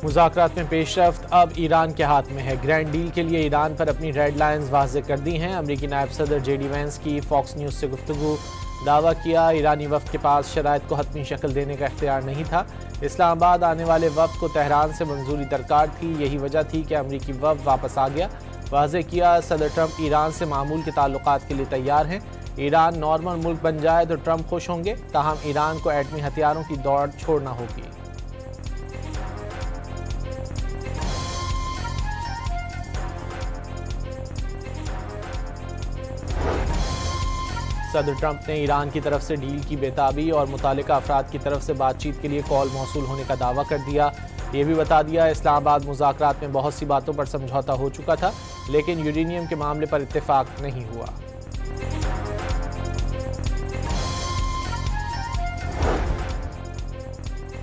मुज़ाकरात में पेशरफ्त अब ईरान के हाथ में है। ग्रैंड डील के लिए ईरान पर अपनी रेड लाइन्स वाज़े कर दी हैं। अमरीकी नायब सदर JD वैंस की फॉक्स न्यूज़ से गुफ्तगू। दावा किया ईरानी वफ़द के पास शराइत को हतमी शक्ल देने का इख्तियार नहीं था। इस्लामाबाद आने वाले वफ़द को तेहरान से मंजूरी दरकार थी। यही वजह थी कि अमरीकी वफ़द वापस आ गया। वाज़े किया सदर ट्रंप ईरान से मामूल के ताल्लुकात के लिए तैयार हैं। ईरान नॉर्मल मुल्क बन जाए तो ट्रंप खुश होंगे, ताहम ईरान को एटमी हथियारों की दौड़ छोड़ना होगी। सदर ट्रंप ने ईरान की तरफ से डील की बेताबी और मुतालिका अफराद की तरफ से बातचीत के लिए कॉल मौसूल होने का दावा कर दिया। ये भी बता दिया इस्लामाबाद मुज़ाकरात में बहुत सी बातों पर समझौता हो चुका था, लेकिन यूरेनियम के मामले पर इत्तेफाक नहीं हुआ।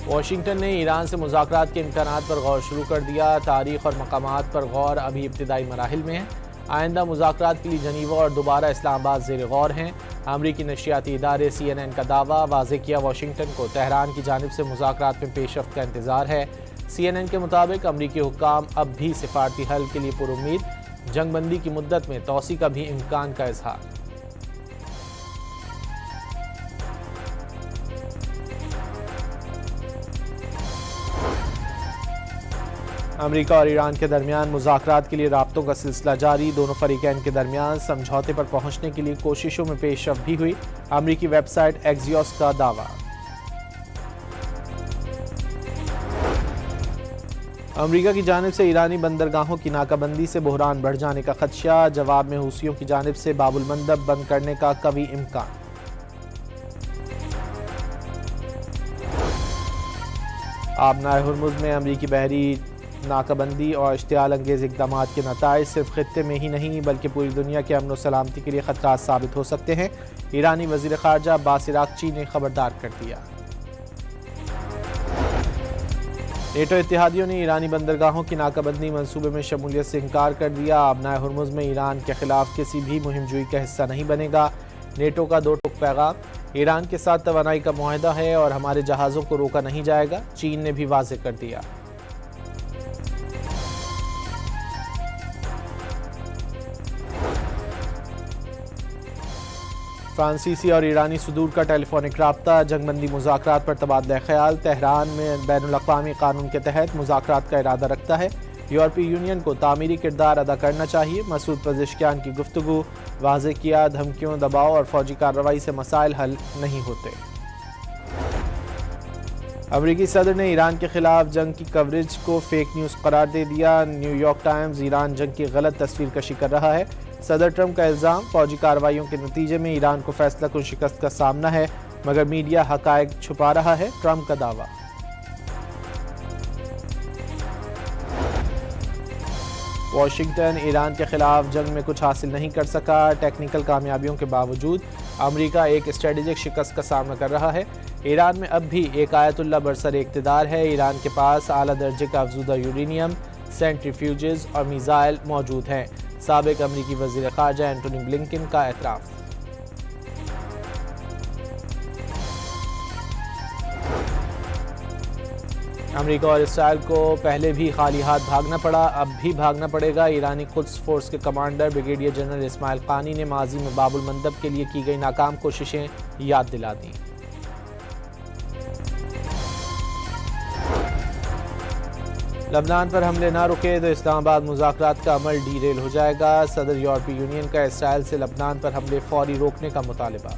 वाशिंगटन ने ईरान से मुज़ाकरात के इम्कानात पर गौर शुरू कर दिया। तारीख और मकामात पर गौर अभी इब्तिदाई मराहिल में है। आइंदा मुज़ाकरात के लिए जनीवा और दोबारा इस्लामाबाद ज़ेर गौर हैं। अमरीकी नशियाती इदारे CNN का दावा। वाज़े किया वाशिंगटन को तेहरान की जानिब से मुज़ाकरात में पेशरफ्त का इंतज़ार है। CNN के मुताबिक अमरीकी हुक्काम अब भी सिफारती हल के लिए पुरुम्मीद, जंगबंदी की मुद्दत में तोसी का भी इम्कान का इजहार। अमरीका और ईरान के दरमियान मुज़ाकरात के लिए राब्तों का सिलसिला जारी। दोनों फरीकैन के दरमियान समझौते पर पहुंचने के लिए कोशिशों में पेशरफ्त भी हुई। अमरीकी वेबसाइट एक्सियोस का दावा। अमरीका की जानिब से ईरानी बंदरगाहों की नाकाबंदी से बहरान बढ़ जाने का खदशा। जवाब में हूसियों की जानिब से बाबुल मंदब बंद करने का कवी इम्कान। आबनाए हुर्मुज़ में अमरीकी बहरी नाकाबंदी और इश्तियाल अंगेज़ इक़दामात के नताइज सिर्फ खित्ते में ही नहीं बल्कि पूरी दुनिया के अमन व सलामती के लिए ख़तरात साबित हो सकते हैं। ईरानी वज़ीर ख़ारजा अब्बास इराक़ची ने खबरदार कर दिया। नेटो इत्तेहादियों ने ईरानी बंदरगाहों की नाकाबंदी मंसूबे में शमूलियत से इनकार कर दिया। आबनाए हुर्मुज़ में ईरान के खिलाफ किसी भी मुहिम जुई का हिस्सा नहीं बनेगा। नेटो का दो टुक पैगाम। ईरान के साथ तवानाई का मुआहदा है और हमारे जहाज़ों को रोका नहीं जाएगा। चीन ने भी वाज़े कर दिया। फ्रांसीसी और ईरानी सदूर का टेलीफोनिक राब्ता। जंगबंदी मुज़ाकरात पर तबादला ख्याल। तेहरान में बैनुल-अक़वामी कानून के तहत मुज़ाकरात का इरादा रखता है। यूरोपीय यूनियन को तामीरी किरदार अदा करना चाहिए। मसूद पज़ेश्कियान की गुफ्तगू। वाज़े किया धमकियों, दबाव और फौजी कार्रवाई से मसाइल हल नहीं होते। अमरीकी सदर ने ईरान के खिलाफ जंग की कवरेज को फेक न्यूज़ करार दे दिया। न्यूयॉर्क टाइम्स ईरान जंग की गलत तस्वीर कशी कर रहा है। सदर ट्रंप का इल्ज़ाम फौजी कार्रवाइयों के नतीजे में ईरान को फैसला कुन शिकस्त का सामना है, मगर मीडिया हक़ाइक़ छुपा रहा है। ट्रंप का दावा। वाशिंगटन ईरान के खिलाफ जंग में कुछ हासिल नहीं कर सका। टेक्निकल कामयाबियों के बावजूद अमरीका एक स्ट्रेटेजिक शिकस्त का सामना कर रहा है। ईरान में अब भी एक आयतुल्ला बरसर इक़्तिदार है। ईरान के पास आला दर्जे का अफज़ूदा यूरेनियम, सेंट्रीफ्यूजेस और मिसाइल मौजूद हैं। साबिक अमरीकी वज़ीर ख़ारजा एंटोनी ब्लिंकन का एतराफ़। अमरीका और इसराइल को पहले भी खाली हाथ भागना पड़ा, अब भी भागना पड़ेगा। ईरानी कुद्स फोर्स के कमांडर ब्रिगेडियर जनरल इस्माइल क़ानी ने माजी में बाबुल मंदब के लिए की गई नाकाम कोशिशें याद दिला दी। लबनान पर हमले ना रुके तो इस्लामाबाद मुज़ाकरात का अमल डीरेल हो जाएगा। सदर यूरोपीय यूनियन का इसराइल से लबनान पर हमले फौरी रोकने का मुतालबा।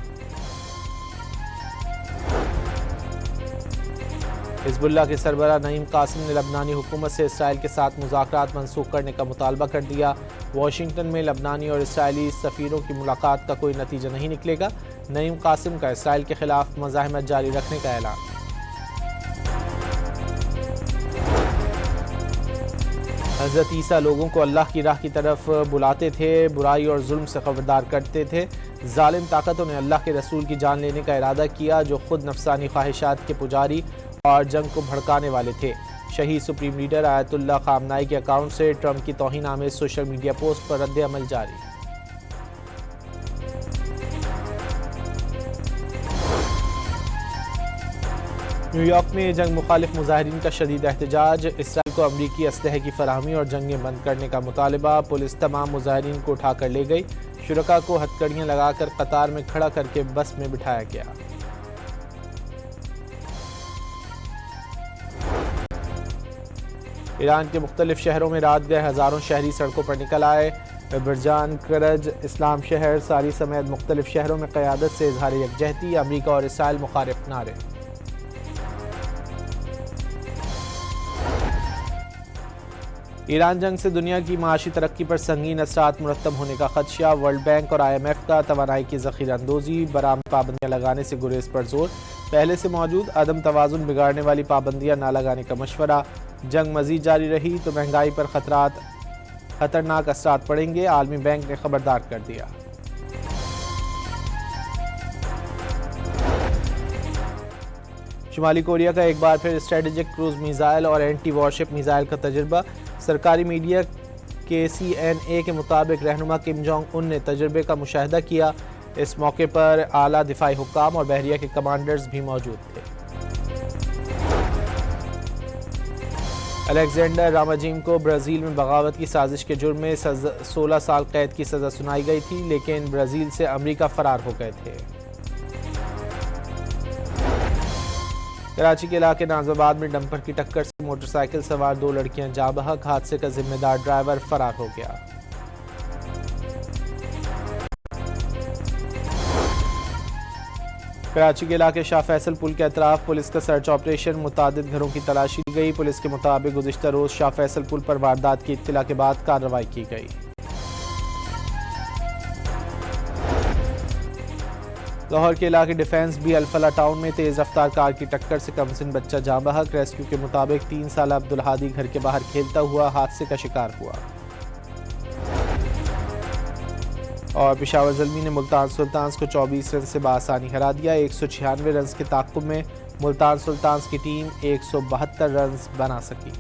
हिज़्बुल्लाह के सरबराह नईम कासिम ने लबनानी हुकूमत से इसराइल के साथ मुज़ाकरात मनसूख करने का मुतालबा कर दिया। वाशिंगटन में लबनानी और इसराइली सफ़ीरों की मुलाकात का कोई नतीजा नहीं निकलेगा। नईम कासिम का इसराइल के खिलाफ मज़ाहमत जारी रखने का ऐलान। हज़रत ईसा लोगों को अल्लाह की राह की तरफ बुलाते थे, बुराई और जुल्म से खबरदार करते थे। जालिम ताकतों ने अल्लाह के रसूल की जान लेने का इरादा किया, जो खुद नफसानी ख्वाहिशात के पुजारी और जंग को भड़काने वाले थे। शहीद सुप्रीम लीडर आयतुल्लाह ख़ामनाई के अकाउंट से ट्रंप की तौहीन आमेज़ सोशल मीडिया पोस्ट पर रद्द अमल जारी। न्यूयॉर्क में जंग मुखालिफ मुजाहिरीन का शदीद एहतजाज, इसराइल को अमरीकी असलहे की फराहमी और जंगें बंद करने का मुतालबा, पुलिस तमाम मुजाहिरीन को उठाकर ले गई, शुरका को हथकड़ियाँ लगाकर कतार में खड़ा करके बस में बिठाया गया। ईरान के मुख्तलिफ शहरों में रात गए हज़ारों शहरी सड़कों पर निकल आए। बिरजान, करज, इस्लाम शहर, सारी समेत मुख्तलिफ शहरों में क़यादत से इजहार यकजहती, अमरीका और इसराइल मुखालिफ नारे। ईरान जंग से दुनिया की माशी तरक्की पर संगीन असरात मुरतब होने का खदशा, वर्ल्ड बैंक और IMF का तवानाई की ज़ख़ीरा अंदोज़ी, बरामद पाबंदियाँ लगाने से गुरेज पर जोर, पहले से मौजूद अदम तवाज़ुन बिगाड़ने वाली पाबंदियाँ ना लगाने का मशवरा, जंग मज़ीद जारी रही तो महंगाई पर खतरनाक असरात पड़ेंगे, आलमी बैंक ने खबरदार कर दिया। शुमाली कोरिया का एक बार फिर स्ट्रेटेजिक क्रूज मिसाइल और एंटी वॉरशिप मिसाइल का तजुर्बा, सरकारी मीडिया KCNA के मुताबिक रहनुमा किम जोंग उन ने तजुर्बे का मुशाहिदा किया। इस मौके पर आला दिफाई हुक्काम और बहरिया के कमांडर्स भी मौजूद थे। अलेक्जेंडर रामाजीम को ब्राज़ील में बगावत की साजिश के जुर्म में 16 साल कैद की सज़ा सुनाई गई थी, लेकिन ब्राज़ील से अमरीका फरार हो गए थे। कराची के इलाके नाज़ाबाद में डंपर की टक्कर से मोटरसाइकिल सवार 2 लड़कियां जाँ बहक, हादसे का जिम्मेदार ड्राइवर फरार हो गया। कराची के इलाके शाह फैसल पुल के अतराफ पुलिस का सर्च ऑपरेशन, मुतादिद घरों की तलाशी ली गई। पुलिस के मुताबिक गुज़िश्ता रोज शाह फैसल पुल पर वारदात की इत्तला के बाद कार्रवाई की गई। लाहौर के इलाके डिफेंस भी अल-फलाह टाउन में तेज रफ्तार कार की टक्कर से कमसिन बच्चा जाँ बहक, रेस्क्यू के मुताबिक 3 साल अब्दुल हादी घर के बाहर खेलता हुआ हादसे का शिकार हुआ। और पेशावर ज़ल्मी ने मुल्तान सुल्तान्स को 24 रन से बआसानी हरा दिया। 196 रन के ताक़ुब में मुल्तान सुल्तान्स की टीम 172 रन बना सकी।